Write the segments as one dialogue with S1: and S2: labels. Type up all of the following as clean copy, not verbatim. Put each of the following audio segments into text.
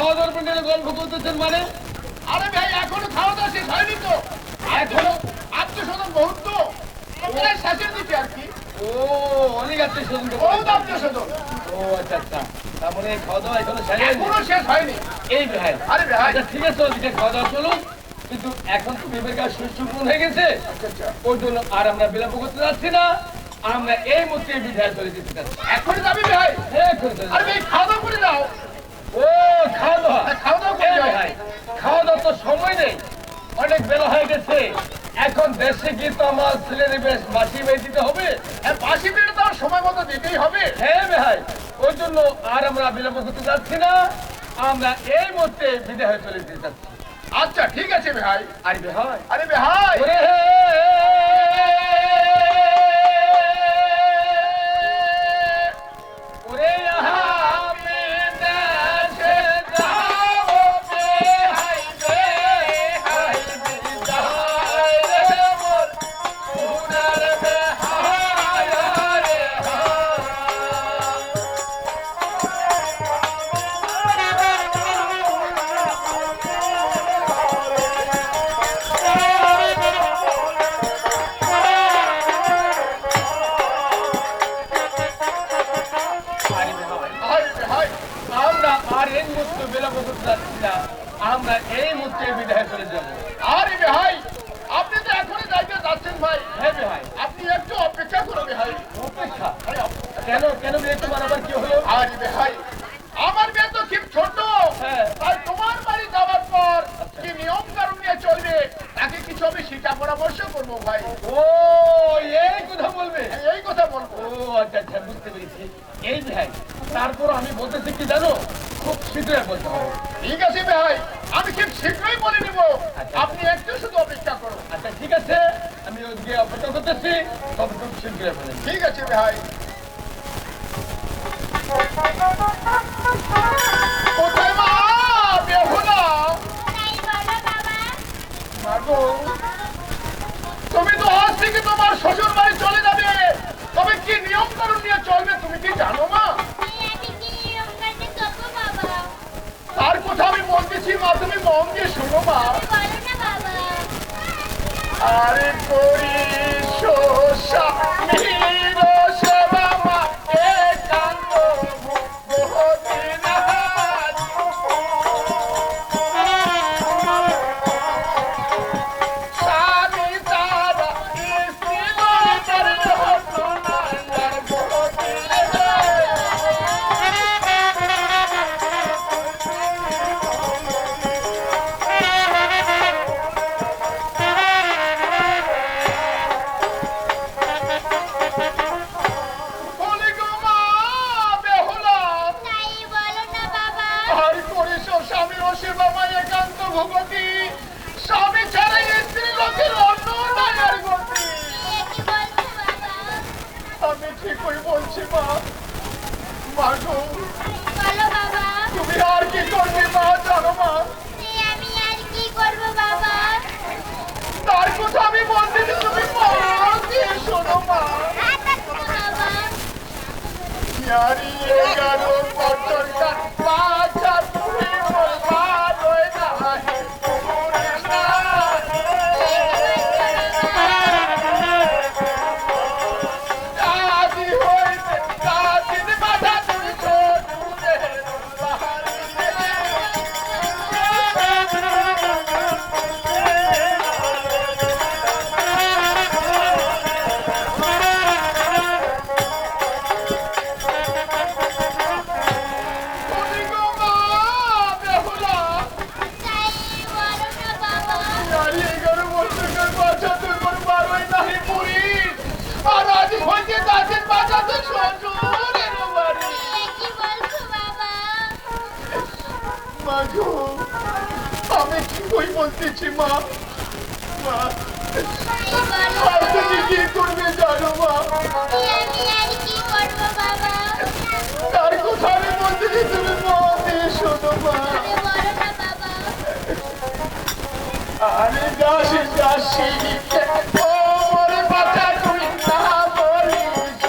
S1: খাওয়া দাওয়ার প্যান্ডেলে গল্প করতেছেন মানে?
S2: আরে ভাই এখনো খাওয়া দাওয়া শেষ হয়নি তো, এখনো আত্মীয়-স্বজন বহুত তো, প্রায় শেষের দিকে আর কি।
S1: ও অনেক আত্মীয় স্বজন,
S2: বহুত আত্মীয়-স্বজন।
S1: ও আচ্ছা আচ্ছা, তার মানে খাওয়া দাওয়া এখনো শেষ হয়নি?
S2: এখনো শেষ হয়নি।
S1: এই ভাই,
S2: আরে ভাই
S1: আচ্ছা ঠিক আছে, ওদিকে খাওয়া দাওয়া চলুন, কিন্তু এখন তো বিবের কাজ সুস্থ হয়ে গেছে, ওই জন্য আর আমরা বিলম্ব করতে যাচ্ছি না, আমরা এই মুহূর্তে বিদায় চলে যেতে চাচ্ছি।
S2: এখনই যাবি ভাই?
S1: হ্যাঁ করে চলে
S2: আরে
S1: যাবো।
S2: ভাই খাওয়া দাওয়া করে দাও।
S1: ও খাওয়া দাওয়া,
S2: খাওয়া দাওয়া করে
S1: এই
S2: দাও
S1: ভাই খাওয়া দাওয়ার তো সময় নেই, অনেক বেলা হয়ে গেছে, এখন দেশে গিয়ে তো আমার ছেলের বেশ বাসি বেয়ে দিতে হবে।
S2: বাসি পেটে তো আর সময় মতো দিতেই হবে।
S1: হ্যাঁ ভাই, ওই জন্য আর আমরা বিলম্ব করতে যাচ্ছি না, আমরা এই মুহূর্তে বিদায় হয়ে চলে যেতে চাচ্ছি।
S2: আচ্ছা ঠিক আছে ভাই।
S1: আরে ভাই,
S2: আরে ভাই
S1: ওরে ওরে আমি দেশে যাব বেহাই বেহাই বিদায় রে মোর সোনার বেহাই রে
S2: আরে ভাই
S1: আমরা আর এই মুহূর্তে বিলম্ব করতে যাচ্ছি না, আমরা এই মুহূর্তে বিদায় চলে যাবো।
S2: আরে ভাই আপনি তো এখনই যাইতে যাচ্ছেন ভাই।
S1: হ্যাঁ ভাই,
S2: আপনি একটু অপেক্ষা করুন ভাই।
S1: অপেক্ষা
S2: আরে
S1: কেন? কেন বিয়ে তোমার আবার কি হলো?
S2: আরে ভাই আমার মেয়ে তো খুব ছোট,
S1: হ্যাঁ।
S2: তাই তোমার বাড়ি যাওয়ার পর কি নিয়ম কানুন নিয়ে চলবে তাকে কিছু আমি শিক্ষা পরামর্শ করবো ভাই।
S1: ও এই কথা বলবে?
S2: এই কথা বলবো।
S1: ও আচ্ছা আচ্ছা, বুঝতে পেরেছি। এই ভাই তারপর আমি বলতেছি কি জানো, খুব শীঘ্রই বলতে হবে।
S2: ঠিক আছে ভাই, আমি খুব শীঘ্রই বলে নিব,
S1: আচ্ছা।
S2: আপনি একটু শুধু অপেক্ষা করুন।
S1: আচ্ছা ঠিক আছে, আমি ওদিকে অপেক্ষা করতেছি, তবে খুব শীঘ্রই বলে দেব।
S2: ঠিক আছে ভাই। কোথায় মা বেহুলা? মাগো তুমি তো আজ থেকে তোমার শ্বশুর বাড়ি চলে যাবে, তবে কি নিয়ম কানুন নিয়ে চলবে তুমি কি জানো মা? তার কথা আমি বলতেছি মা, তুমি মন দিয়ে শোনো মা। আরে করি স্বামীর সেবা মা, একান্ত বহুদিন আজ। স্বামী তারা স্ত্রী তার হতো না আর বহুদিন বলি গো মা বেহুলা, আর করিস স্বামীর সেবা মা, একান্ত ভগবতী, স্বামী ছাড়া স্ত্রী লোকের অন্য নাই আর গতি। আমি ঠিকই বলছি মা। মা গো তুমি আর কি করবে মা জানো মা? তার কথা আমি বলতেছি, তুমি মন দিয়ে শোনো মা। হারিয়ে গেল পটলটা বাঁচা, তুমি মোর ভালোই নাহি করিস না। দাদি হইতে দাদির বাধা তুমি ছোটুদের তুমি গো মা বেহুলা, হারিয়ে গেল পটলটার বাঁচা, তুমি মোর ভালোই নাহি করিস, আর আজ হইতে দাদির বাধা তো শ্বশুরের বাড়ি। মা গো আমি ঠিকই বলতেছি মা। মা আর তুমি কি করবে জানো মা? তার কথা আমি বলতেছি, তুমি মন দিয়ে শোনো মা। আরে দাসী দাসী ওর কথা তুই না বলিস,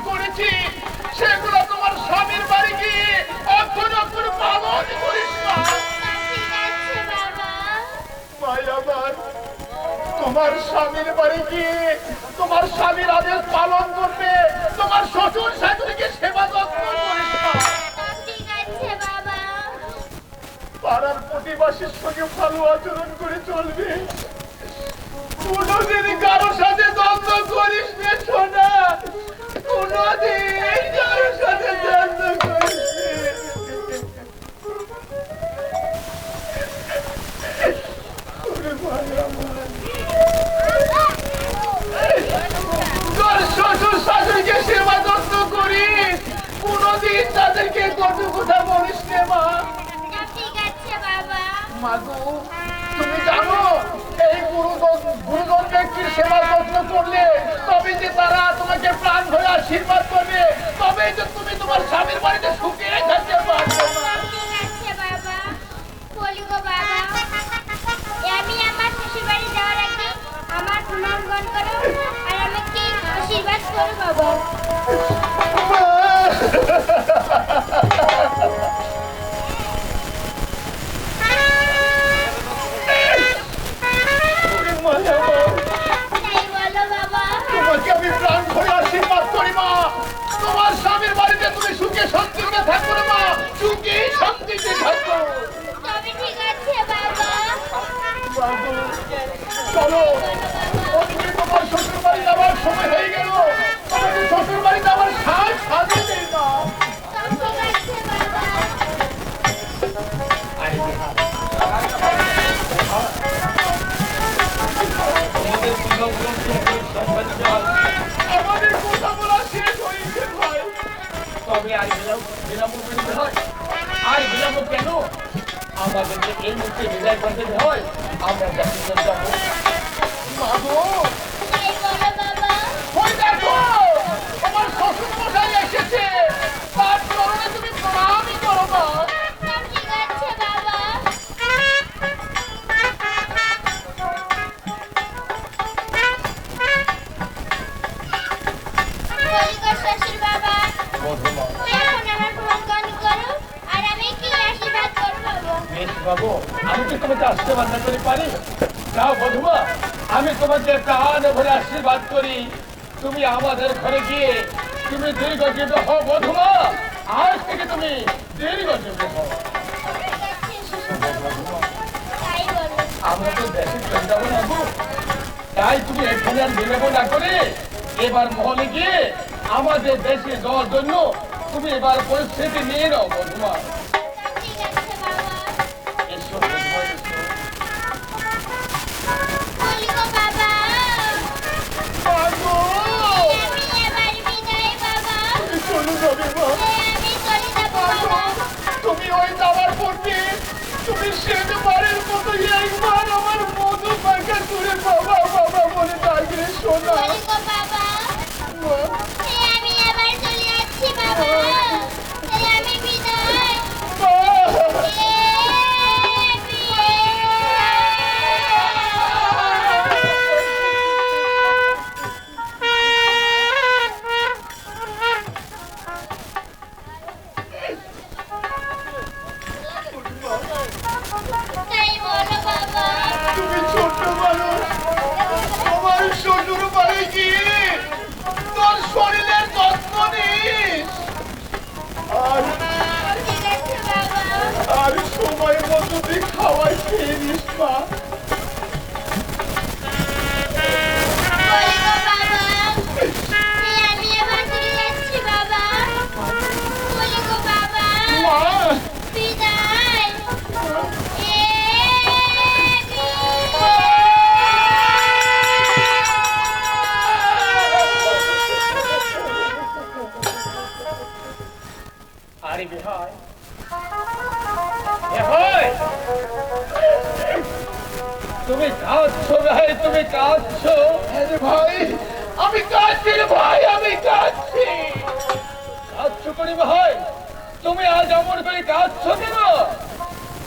S2: করেছি সেগুলো তোমার স্বামীর বাড়ি গিয়ে অক্ষর অক্ষর পালন করিস না।
S3: ঠিক আছে বাবা।
S2: ভাই আমার, তোমার স্বামীর বাড়ি গিয়ে তোমার স্বামীর আদেশ পালন করবে, তোমার শ্বশুর শাশুড়িকে সেবা যত্ন করিস না।
S3: ঠিক আছে বাবা।
S2: পাড়ার প্রতিবাসীর সঙ্গে ভালো আচরণ করে চলবে, কোনোদিন কারোর সাথে দ্বন্দ্ব করিস না সোনা, কোনোদিন কারোর সাথে দ্বন্দ্ব করিস না। তোর শ্বশুর শাশুড়িকে সেবা যত্ন করিস, কোনোদিন তাদেরকে কটু কথা বলিস না মা।
S3: ঠিক আছে বাবা।
S2: মাগো, তুমি জানো এই গুরুজন ব্যক্তির সেবা যত্ন করলে তবে যে তারা তোমাকে প্রাণ ভরে আশীর্বাদ করবে, তবেই যে তুমি তোমার স্বামীর বাড়িতে সুখে থাকতে পারবে মা।
S3: ঠিক আছে বাবা। বলি গো বাবা, আমি আমার শ্বশুর বাড়ি যাওয়ার আগে আমার প্রণাম গ্রহণ করো আর আমাকে আশীর্বাদ করো বাবা। তাই বলো বাবা।
S2: তোমাকে আমি প্রাণ ভরে আশীর্বাদ করি মা, তোমার স্বামীর বাড়িতে তুমি সুখে শান্তিতে থাকো রে মা, সুখে শান্তিতে থাকো।
S3: তবে ঠিক আছে বাবা।
S2: মাগো, চলো ওদিকে তোমার শ্বশুর বাড়ি যাওয়ার সময় হয়ে গেল, আমাকে শ্বশুর বাড়ি যাওয়ার সাজ সাজিয়ে দেই না।
S3: তবে ঠিক আছে বাবা।
S2: আমাদের কথা বলা শেষ হয়েছে ভাই।
S1: তবে আর বিলম্ব করতে হয়? আর বিলম্ব কেন? আমাদেরকে এই মুহূর্তে বিদায় করতে হয়। আমরা যাত্রীদের যাবো।
S2: মাগো,
S3: তাই বলো বাবা।
S2: ওই দেখো তোমার শ্বশুর মশাই এসেছে, তার চরণে তুমি প্রণামই করো মা।
S3: তবে ঠিক আছে বাবা। বলি গো শ্বশুর বাবা, এখন আমার প্রণাম করো আর আমি কি আশীর্বাদ করো বাবা।
S1: বেশ বাবু, আমি কি তোমাকে আশীর্বাদ না করে পারি? যাও বধুমা, আমি তোমাকে প্রাণ ভরে আশীর্বাদ করি। তুমি আমাদের ঘরে গিয়ে তুমি দীর্ঘজীবী হও বধুমা, আজ থেকে তুমি দীর্ঘজীবী হও।
S3: ঠিক আছে শ্বশুর বাবা, তাই বলো।
S1: আমরা তো দেশে চলে যাবো না গো। তাই তুমি এখানে আর বিলম্ব না করে এবার মহলে গিয়ে আমাদের দেশে যাওয়ার জন্য তুমি এবার পরিস্থিতি নিয়ে নাও বধুমা।
S3: তবে ঠিক আছে বাবা।
S1: এসো বধুমা, এসো।
S3: বলি গো বাবা,
S2: মাগো,
S3: আমি এবার বিদায় বাবা।
S2: তুমি চলে যাবে মা।
S3: আমি চলে যাবো বাবা।
S2: তুমি ওই যাওয়ার পূর্বে তুমি শেষবারের মতো একবার আমার মধু পাখা করে বাবা বাবা বলে ডাকলে শোনা।
S3: বলি গো বাবা, আমি এবার চলে যাচ্ছি বাবা। আমি বিদায়। তাই বলো বাবা।
S2: তুমি ছোট মানুষ, তোমার শ্বশুর বাড়ি গিয়ে তোর শরীরের যত্ন নিস, আর
S3: ঠিক আছে বাবা।
S2: আর সময় মতো তুই খাওয়াই খেয়ে নিস মা।
S3: বলি গো বাবা, আমি এবার চলে যাচ্ছি বাবা। বলি গো বাবা,
S2: মা,
S3: বিদায়।
S1: আরে বিহার, বিহার, তুমি কাঁদছো ভাই, তুমি কাঁদছো।
S2: আরে ভাই, আমি কাঁদছি রে ভাই, আমি কাঁদছি।
S1: কাঁদছো করি ভাই, তুমি আজ এমন করে কাঁদছো কেন?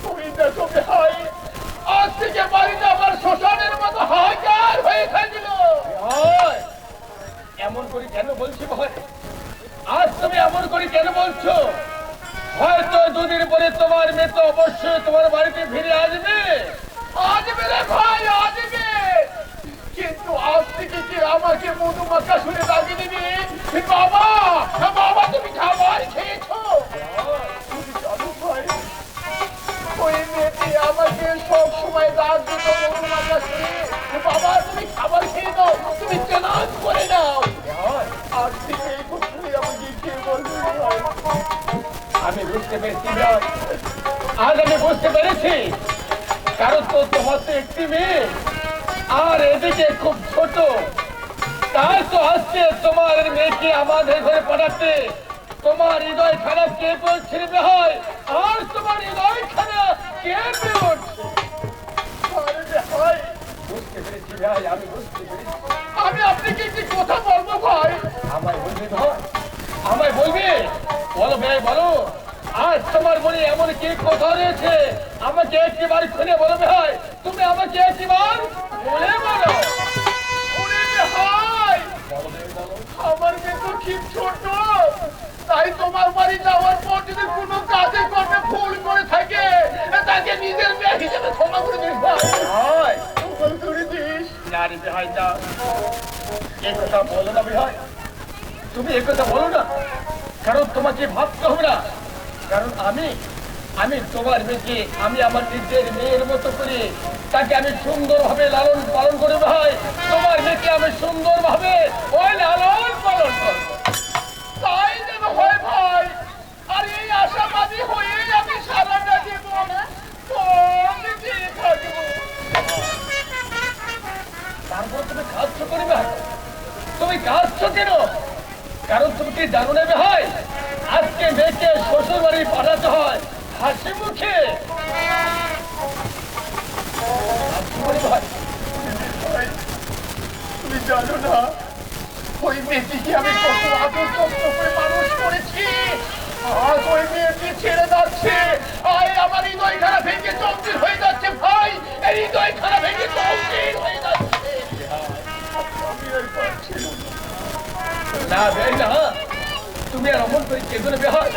S2: তুমি দেখো ভাই, আজ থেকে বাড়িটা আমার শ্মশানের মতো হাহাকার হয়ে থাকলো।
S1: ভাই, এমন করে কেন বলছি ভাই? করে কেন বলছো? হয়তো দুদিন পরে তোমার মেয়ে তো অবশ্যই তোমার বাড়িতে ফিরে আসবে।
S2: আসবে রে ভাই, আসবে। কিন্তু আজ থেকে কি আমাকে মধুমাখা শুনে দাগিয়ে দিবি? বাবা, বাবা তুমি খাবার খেয়েছো? তুমি জানো ভাই, ওই মেয়েটি আমাকে সব সময় দাগ দিত মধুমাখা শুনে। বাবা তুমি খাবার খেয়ে দাও, তুমি চেনাজ করে নাও। আজ থেকে এই কথাই আমাকে কে বলবে ভাই?
S1: আমি বুঝতে পেরেছি ভাই, আজ আমি বুঝতে পেরেছি। কারণ তো তোমার তো একটি মেয়ে, আর এদিকে খুব ছোট। তাই তো আজকে তোমার মেয়েকে আমাদের ঘরে পাঠাতে তোমার হৃদয় খারাপ কে বলছে ভাই? আর তোমার হৃদয় খারাপ কে উঠছে?
S2: আরে রে ভাই,
S1: বুঝতে পেরেছি ভাই, আমি বুঝতে পেরেছি।
S2: আমি আপনাকে একটি কথা বলবো ভাই।
S1: আমায় বলবি ভাই, আমায় বলবি? বলো ভাই বলো, আজ তোমার মনে এমন কি কথা রয়েছে? আমাকে একটিবার খুলে বলো ভাই, তুমি আমাকে একটিবার বলে বলো।
S2: ওরে রে ভাই,
S1: বলো ভাই, বলো।
S2: আমার মেয়ে তো খুব ছোট, তাই তোমার বাড়ি যাওয়ার পর যদি কোনো কাজে কর্মে ভুল করে থাকে তাকে নিজের মেয়ে হিসেবে ক্ষমা করে দিস ভাই।
S1: ভাই,
S2: ক্ষমা করে দিস।
S1: না রে ভাই না, এ কথা বলো না ভাই, তুমি এ কথা বলো না। কারণ তোমাকে ভাবতে হবে না। কারণ আমি তোমার মেয়েকে আমি আমার নিজের মেয়ের মতো করে তাকে আমি সুন্দরভাবে লালন পালন করে ভাই। তোমার মেয়েকে আমি সুন্দরভাবে ওই লালন পালন করবো।
S2: তাই যেন হয় ভাই। আর এই আশাবাদী হয়ে আমি সারাটা জীবন বেঁচে থাকবো।
S1: তারপর তুমি কাজটা করবে ভাই, তুমি কাজটা কেন? কারণ তুমি কি জানো না ভাই, আজকে মেয়েকে শ্বশুর বাড়ি পাঠাতে হয় হাসি মুখে। হাসি মুখে ভাই।
S2: ভাই, তুমি জানো না ওই মেয়েটিকে আমি কত আদর যত্ন করে মানুষ করেছি। আজ ওই মেয়েটি ছেড়ে যাচ্ছে, আয় আমার হৃদয় খারাপ ভেঙে চৌচির হয়ে যাচ্ছে ভাই। এই হৃদয় খারাপ ভেঙে চৌচির হয়ে যাচ্ছে। আমি আর পারছি না।
S1: না ভাই না, তুমি আর অমন করে কেঁদো না ভাই,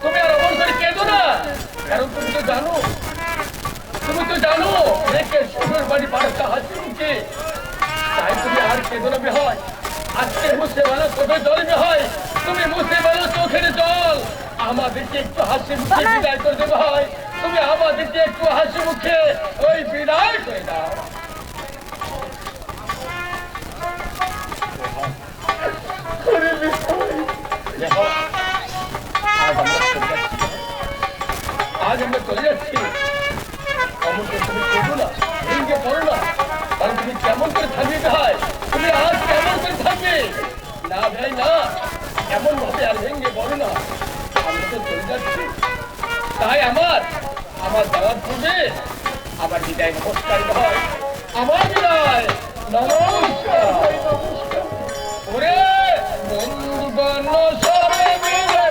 S1: তুমি আর অমন করে কেঁদো না। কারণ তুমি তো জানো মেয়েকে শ্বশুর বাড়ি পাঠাতে হাসি মুখে। তাই তুমি আর কেঁদো না ভাই। আজকে মুছে বেলা চোখে জল হয়, তুমি মুছে বেলা চোখের জল। আমাদেরকে একটু হাসি মুখে বিদায় করে দেবে হয়। তুমি আমাদেরকে একটু হাসি মুখে ওই বিদায় করে দাও।
S2: করে দিস ভাই।
S1: দেখো, আজ আমরা চলে যাচ্ছি। অমনকে তুমি কেঁদো না, ভেঙে পড়ো না। কারণ তুমি কেমন করে থাকবে ভাই? তুমি আজ কেমন করে থাকবে? না ভাই না, এমন ভাবে আর ভেঙে পড়ো না। আমরা তো চলে যাচ্ছি। তাই আমার যাওয়ার পূর্বে আমার বিদায় নমস্কার ভাই, আমার বিদায় নমস্কার। ওরে বন্ধু সবে মিলে